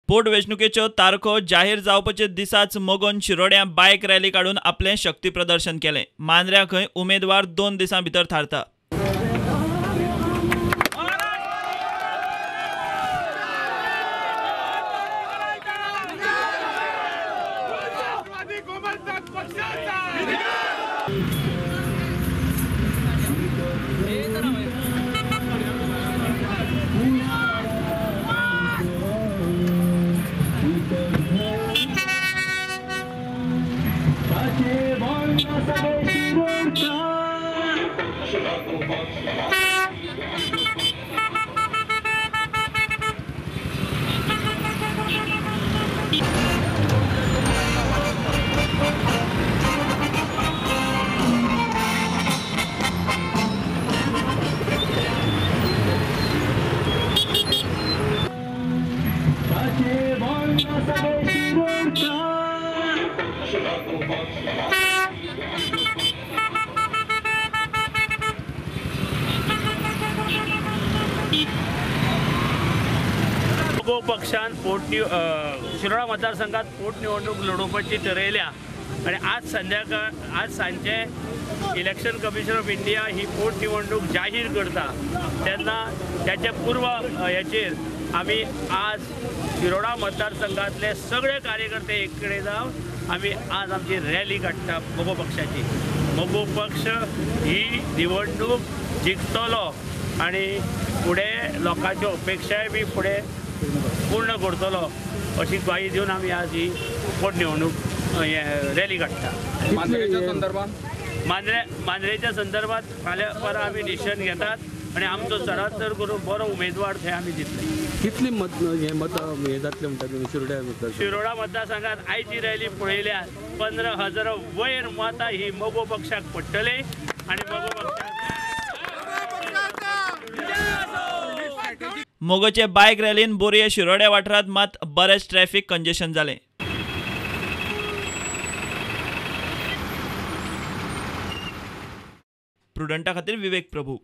पोटवेंचणुकेच्यो तारखो जाहीर जावपाचे दिसाच मोगोन शिरोड्या बायक रॅली काढून आपले शक्ती प्रदर्शन केले। मांद्र्या खंय उमेदवार 2 दिसां भितर थारता। पक्षान शिरोडा मतदारसंघात पोटनिवडणूक लढोवपाची ठरयल्या आणि आज सांजे इलेक्शन कमिशन ऑफ इंडिया ही पोटनिवडणूक जाहीर करता तेन्ना त्याचे पूर्व हेचेर आमी आज शिरोडा मतदारसंघातले सगळे कार्यकर्ते एक कडेन जावन आमी आज आमची रॅली काडटा मोगो पक्षाची। मोगो पक्ष ही निवडणूक जिखतलो आणि फुडें लोकांच्यो अपेक्षाय बी फुडें पूर्ण करतलो अशी ग्वाही दिवन आमी आज ही पोटनिवडणूक रॅली काडटा। मांद्रेच्या संदर्भात फाल्यां परां आमी डिसिजन घेतात आणि आमचो चडांत चड करून बरो उमेदवार थंय आमी दितले। कितली मत हे जातले म्हणटा शिरोडा मतदारसंघात आयची रॅली पळयल्यार 15,000 वयर मतां ही मोगो पक्षाक पडटले आणि मोगो पक्षाक मोगोचे बायक रॅलीन बोरये शिरोड्या वाठारांत मात बरेच ट्रॅफिक कंजेशन जालें। प्रुडंटा खातीर विवेक प्रभू।